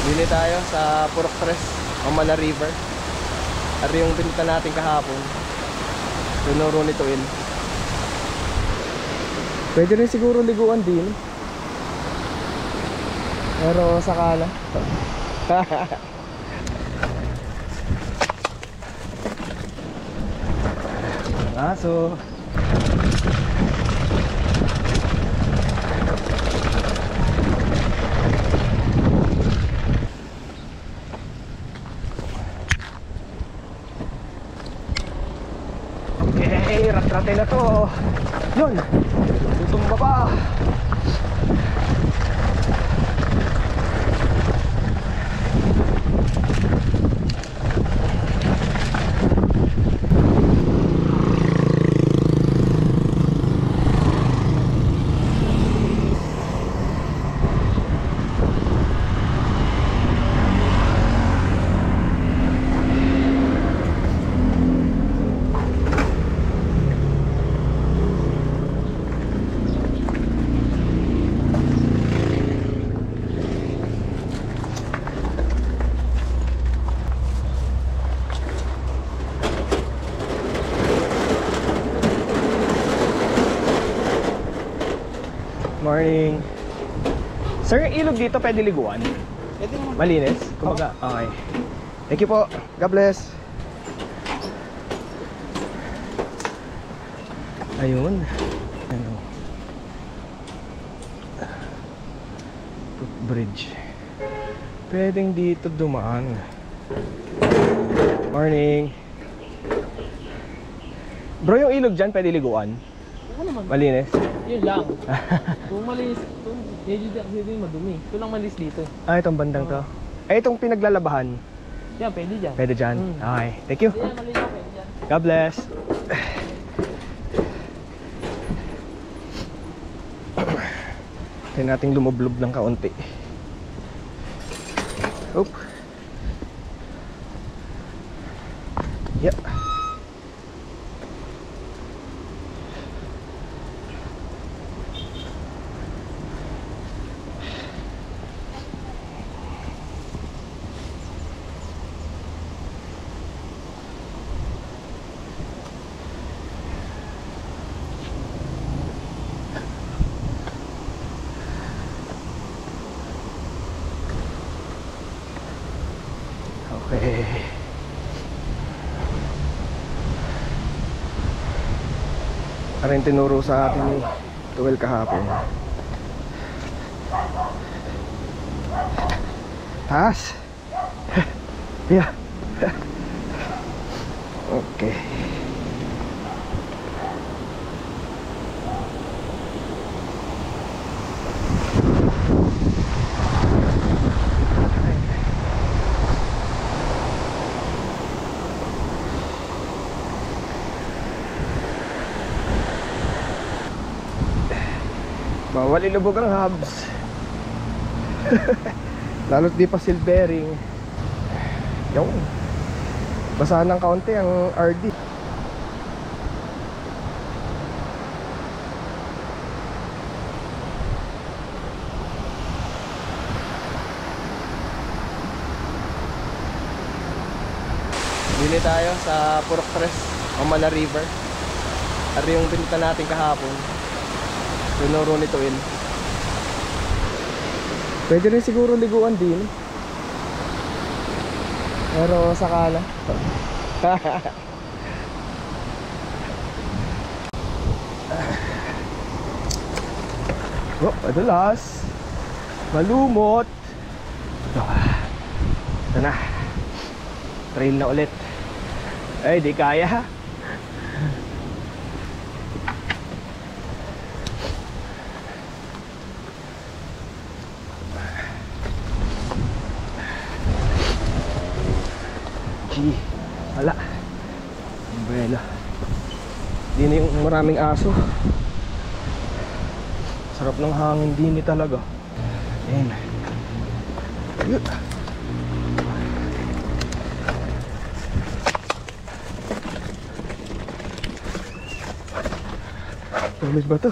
Bili tayo sa Purok Tres, Amana River. Ari yung pinunta natin kahapon. Tunuro ni Tuil. Pwede rin siguro liguan din. Pero sakala. Aso. Okay, rat-rate na to. Yun, tutumba pa. Morning. Sir, yung ilog dito pwede liguan? Pwede mo. Malinis? Kumaga? Okay. Thank you po. God bless. Ayun. Ano? Footbridge. Pwedeng dito dumaan. Morning. Bro, yung ilog dyan pwede liguan? Ano naman? Malinis? Yun lang. Kung malis, kung medyo din madumi. Ito lang malis dito. Ah, itong bandang to. Eh, itong pinaglalabahan. Yan, pwede dyan. Pwede dyan. Okay. Thank you. Yan, malis na pwede dyan. God bless. Kaya nating lumublob ng kaunti. Oop. Yep. Okay. Ano yung tinuro sa atin ni Tuel kahapon? Taas. Yeah. Okay. Bawal ilubog ang hubs. Lalo't di pa silvering. Yung basa ng kaunti ang RD. Bili tayo sa Purok Tres, Amana River. Ari yung pinunta natin kahapon. Tunuro ni Tuil. Pwede rin siguro liguan din. Pero sakala. Oh, madulas. Malumot. Ito na. Trail na ulit. Ay, di kaya. Wala. Umbrella. Di na yung maraming aso. Sarap ng hangin din talaga. Ayan. Ayun. Tulis ba to?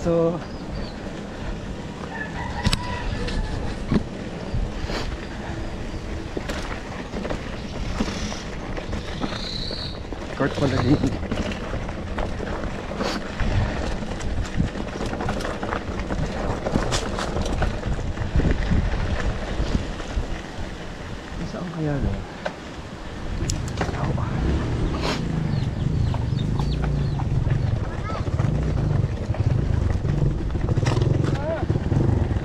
So court pala dito. Saan kaya doon?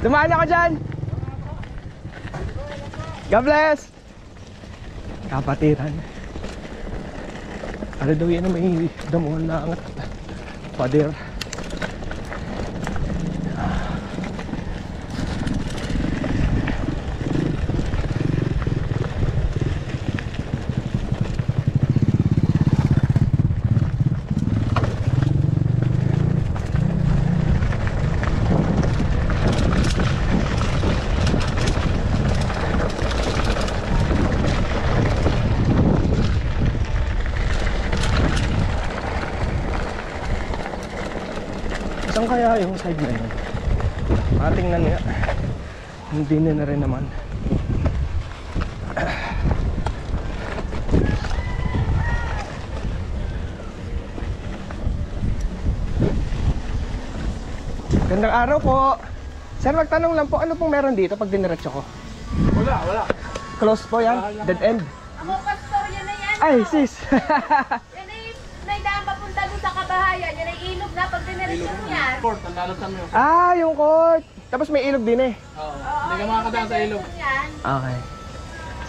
Dumaan ako dyan. God bless. Kapatiran. Ano daw yan na may damuhan na angat. Pader. Saan kaya yung side na yun? Matingnan nga. Hindi na rin naman. Gandang araw po. Sir, magtanong lang po, ano pong meron dito pag diniretso ko? Wala. Close po yan? Dead end? Ako, pastor, yan na yan. Ay, sis! Yan ay naidaan papunta doon sa kabahayan. Yan ay ilog na pag diniretso mo yan. Court, ang lalatan mo yun. Ah, yung court! Tapos may ilog din eh. Oo. Hindi ka makakadaan sa ilog. Yan. Okay.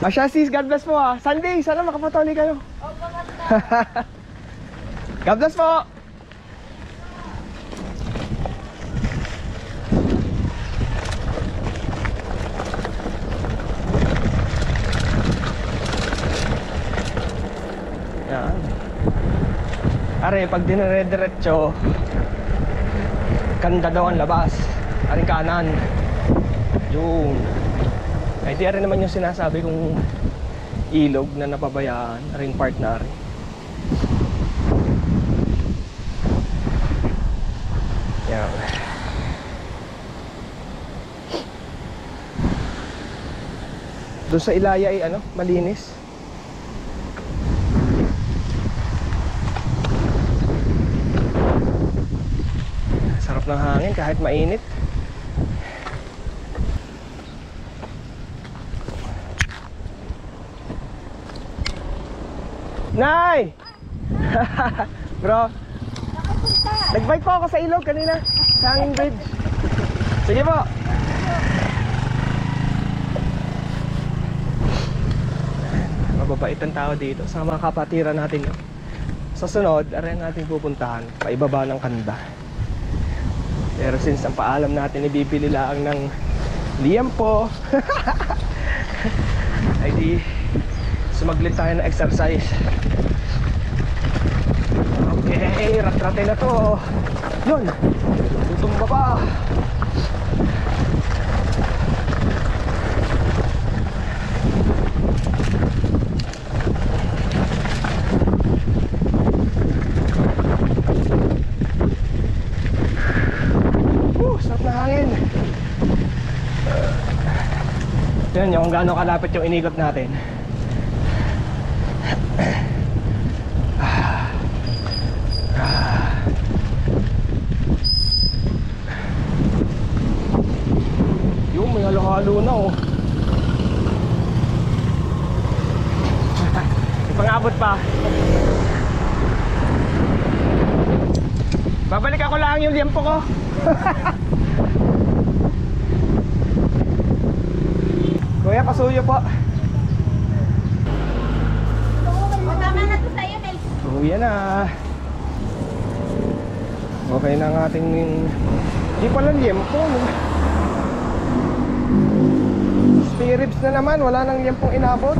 Asya sis, God bless po ah. Sunday, sana makapatuli kayo. Opo, pastor. God bless po! Yan. Are, pag dinire-diretso, kanda daw ang labas. Aring kanan. Yun. Ay, di rin naman yung sinasabi kong ilog na napabayaan. Aring part na rin. Yan. Doon sa Ilaya ay ano, malinis. Sarap ng hangin kahit mainit. Nay! Bro, nag-bike po ako sa ilog kanina, sa hanging bridge. Sige po. Mababait ang tao dito sa mga kapatiran natin. Sa sunod, aray natin pupuntahan, paibaba ng Kanda. Pero since ang paalam natin ibibili lang ng liempo, ay di sumaglit tayo ng exercise. Okay, rat-rate na to. Yun, tutumba pa. Sarap na hangin. Yan yung kung gaano kalapit yung inigot natin. Yung may halo-halo na oh. Ipangabot pa. Babalik ako lang yung liempo ko. Kuya, pasuyo po. O, tama na to sa'yo, Nel. Uwi na. Okay na ang ating di pala liempo no? Spirits na naman, wala nang liempong inabot.